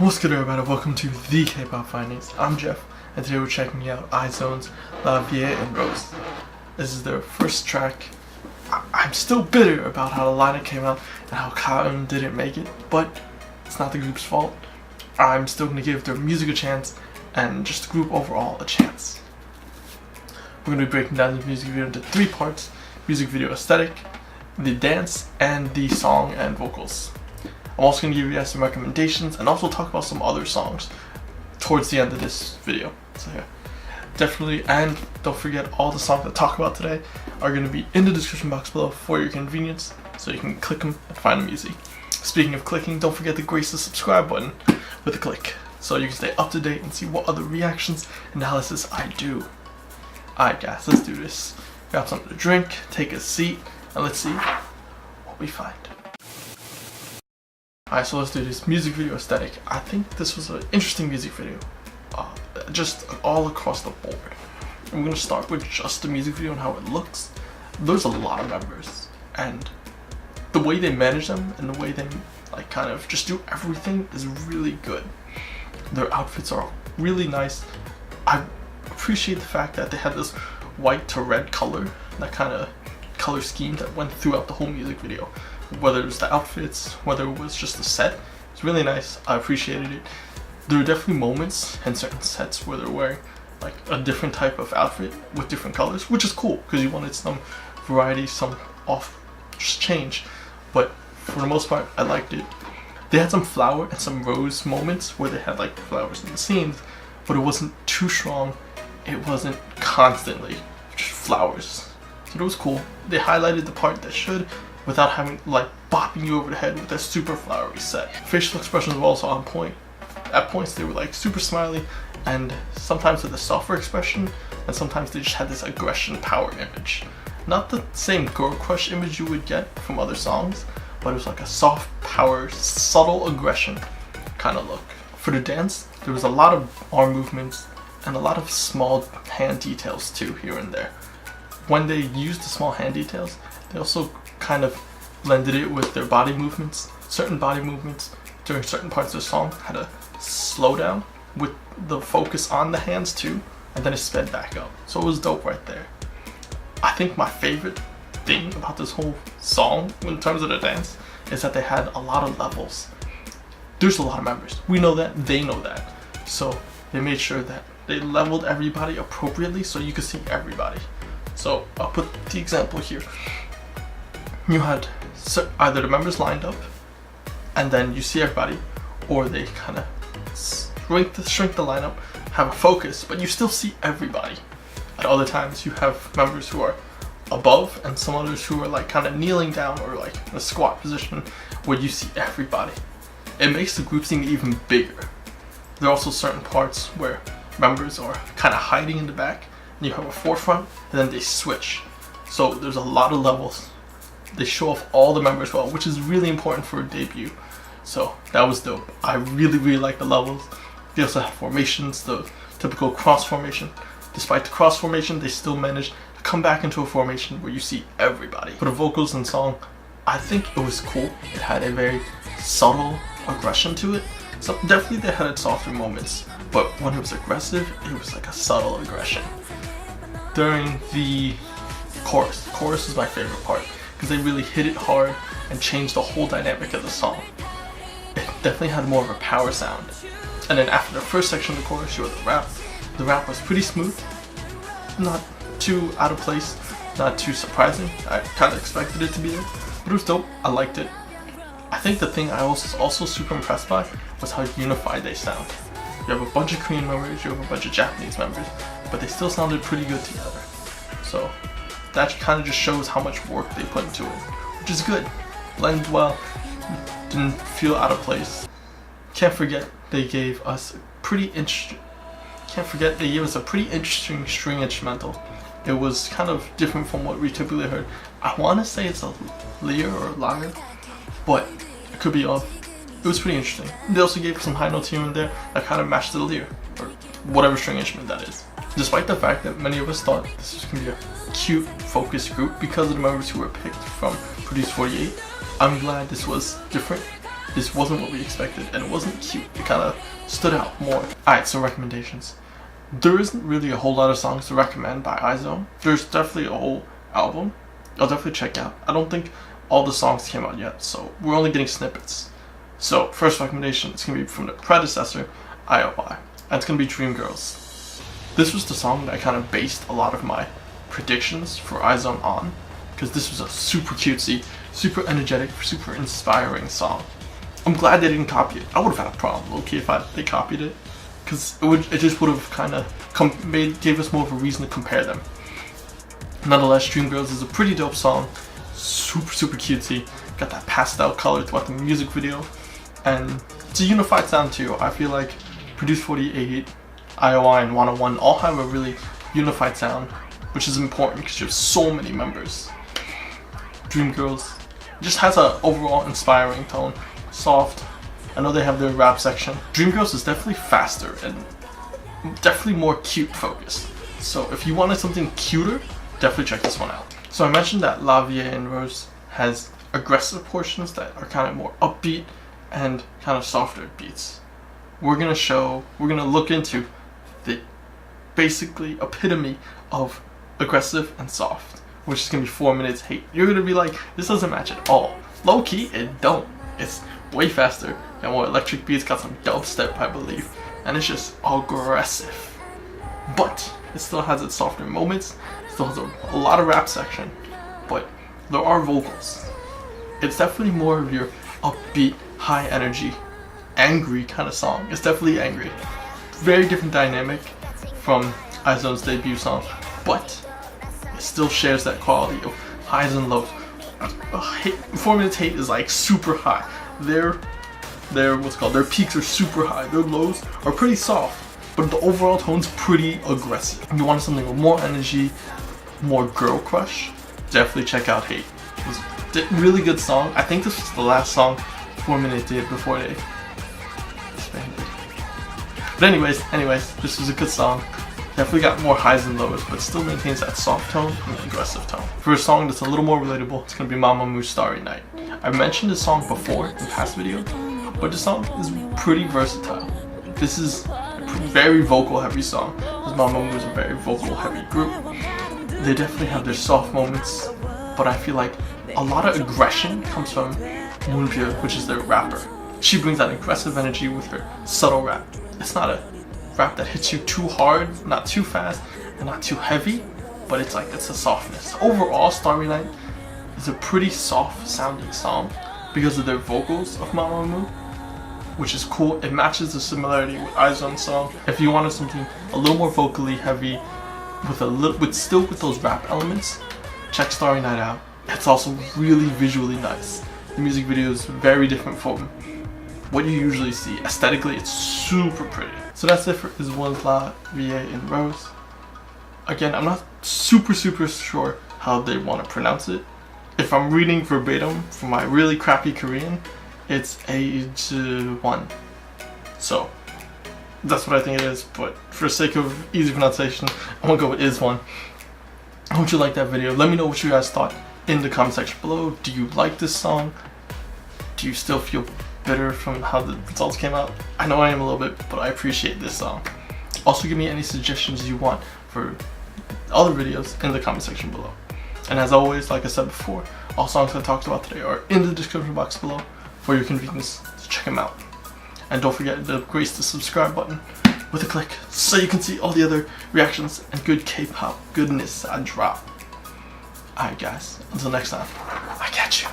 What's good, everybody? Welcome to the K-pop findings. I'm Jeff, and today we're checking out IZ ONE's La Vie and Rose. This is their first track. I'm still bitter about how the lineup came out and how Cotton didn't make it, but it's not the group's fault. I'm still going to give their music a chance and just the group overall a chance. We're going to be breaking down the music video into 3 parts: music video aesthetic, the dance, and the song and vocals. I'm also going to give you guys some recommendations and also talk about some other songs towards the end of this video. So yeah, definitely, and don't forget, all the songs I talk about today are going to be in the description box below for your convenience, so you can click them and find them easy. Speaking of clicking, don't forget to grace the subscribe button with a click, so you can stay up to date and see what other reactions and analysis I do. Alright guys, let's do this. Grab something to drink, take a seat, and let's see what we find. Alright, so let's do this music video aesthetic. I think this was an interesting music video, just all across the board. I'm going to start with just the music video and how it looks. There's a lot of members, and the way they manage them and the way they like kind of just do everything is really good. Their outfits are really nice. I appreciate the fact that they had this white to red color, that kind of color scheme that went throughout the whole music video. Whether it was the outfits, whether it was just the set, it's really nice. I appreciated it. There were definitely moments and certain sets where they're wearing like a different type of outfit with different colors, which is cool because you wanted some variety, some off just change. But for the most part, I liked it. They had some flower and some rose moments where they had like flowers in the scenes, but it wasn't too strong. It wasn't constantly just flowers. So it was cool. They highlighted the part that should, without having like bopping you over the head with that super flowery set. Facial expressions were also on point. At points they were like super smiley, and sometimes with a softer expression, and sometimes they just had this aggression power image. Not the same girl crush image you would get from other songs, but it was like a soft power, subtle aggression kind of look. For the dance, there was a lot of arm movements and a lot of small hand details too, here and there. When they used the small hand details, they also kind of blended it with their body movements. Certain body movements during certain parts of the song had a slowdown with the focus on the hands too, and then it sped back up. So it was dope right there. I think my favorite thing about this whole song in terms of the dance is that they had a lot of levels. There's a lot of members. We know that, they know that. So they made sure that they leveled everybody appropriately so you could see everybody. So I'll put the example here. You had either the members lined up and then you see everybody, or they kind of shrink the lineup, have a focus, but you still see everybody. At other times you have members who are above and some others who are like kind of kneeling down or like in a squat position where you see everybody. It makes the group seem even bigger. There are also certain parts where members are kind of hiding in the back and you have a forefront, and then they switch. So there's a lot of levels. They show off all the members well, which is really important for a debut. So that was dope. I really like the levels. They also have formations, the typical cross formation. Despite the cross formation, they still managed to come back into a formation where you see everybody. For the vocals and song, I think it was cool. It had a very subtle aggression to it. So definitely they had its softer moments, but when it was aggressive, it was like a subtle aggression. During the chorus is my favorite part, because they really hit it hard and changed the whole dynamic of the song. It definitely had more of a power sound. And then after the first section of the chorus, you had the rap. The rap was pretty smooth, not too out of place, not too surprising. I kind of expected it to be there, but it was dope. I liked it. I think the thing I was also super impressed by was how unified they sound. You have a bunch of Korean members, you have a bunch of Japanese members, but they still sounded pretty good together. So that kind of just shows how much work they put into it, which is good. Blended well, didn't feel out of place. Can't forget they gave us a pretty interesting string instrumental. It was kind of different from what we typically heard. I want to say it's a lyre or a lyre, but it could be off. It was pretty interesting. They also gave some high notes here and there that kind of matched the lyre, or whatever string instrument that is. Despite the fact that many of us thought this was going to be a cute, focused group because of the members who were picked from Produce 48, I'm glad this was different this wasn't what we expected, and it wasn't cute. It kind of stood out more. Alright, so recommendations. There isn't really a whole lot of songs to recommend by IZ ONE. There's definitely a whole album I'll definitely check out. I don't think all the songs came out yet, so we're only getting snippets. So first recommendation is going to be from the predecessor, IOI, and it's going to be Dreamgirls. This was the song that I kind of based a lot of my predictions for IZ ONE on, because this was a super cutesy, super energetic, super inspiring song. I'm glad they didn't copy it. I would have had a problem, low-key, if they copied it, because it just would have kind of gave us more of a reason to compare them. Nonetheless, Dreamgirls is a pretty dope song, super cutesy, got that pastel color throughout the music video, and it's a unified sound too. I feel like Produce 48, IOI, and 101 all have a really unified sound, which is important because you have so many members. Dreamgirls just has an overall inspiring tone, soft. I know they have their rap section. Dreamgirls is definitely faster and definitely more cute focused. So if you wanted something cuter, definitely check this one out. So I mentioned that La Vie and Rose has aggressive portions that are kind of more upbeat and kind of softer beats. We're gonna look into the basically epitome of aggressive and soft, which is gonna be 4 minutes hate. You're gonna be like, this doesn't match at all. Low key, it don't. It's way faster, got more electric beats, got some dubstep, I believe, and it's just aggressive. But it still has its softer moments, still has a lot of rap section, but there are vocals. It's definitely more of your upbeat, high energy, angry kind of song. It's definitely angry. Very different dynamic from IZ ONE's debut song, but it still shares that quality of highs and lows. 4 minutes hate is like super high. Their peaks are super high. Their lows are pretty soft, but the overall tone's pretty aggressive. If you want something with more energy, more girl crush, definitely check out Hate. It was a really good song. I think this was the last song 4 Minute did before they disbanded. But anyways, this was a good song. Definitely got more highs and lows, but still maintains that soft tone and aggressive tone. For a song that's a little more relatable, it's gonna be Mamamoo's Starry Night. I've mentioned this song before in past videos, but this song is pretty versatile. This is a very vocal heavy song, because Mamamoo is a very vocal heavy group. They definitely have their soft moments, but I feel like a lot of aggression comes from Moonpyo, which is their rapper. She brings that aggressive energy with her subtle rap. It's not a rap that hits you too hard, not too fast, and not too heavy, but it's a softness. Overall, Starry Night is a pretty soft sounding song because of their vocals of Mamamoo, which is cool. It matches the similarity with IZ ONE's song. If you wanted something a little more vocally heavy with still with those rap elements, check Starry Night out. It's also really visually nice. The music video is very different from what you usually see. Aesthetically, it's super pretty. So that's it for IZ ONE La Vie and Rose. Again, I'm not super sure how they want to pronounce it. If I'm reading verbatim from my really crappy Korean, it's IZ ONE. So that's what I think it is, but for the sake of easy pronunciation, I'm gonna go with IZ ONE. I hope you liked that video. Let me know what you guys thought in the comment section below. Do you like this song? Do you still feel bitter from how the results came out? I know I am a little bit, but I appreciate this song. Also, give me any suggestions you want for other videos in the comment section below. And as always, like I said before, all songs I talked about today are in the description box below for your convenience to check them out. And don't forget to grace the subscribe button with a click so you can see all the other reactions and good K-pop goodness I drop. Alright guys, until next time, I catch you.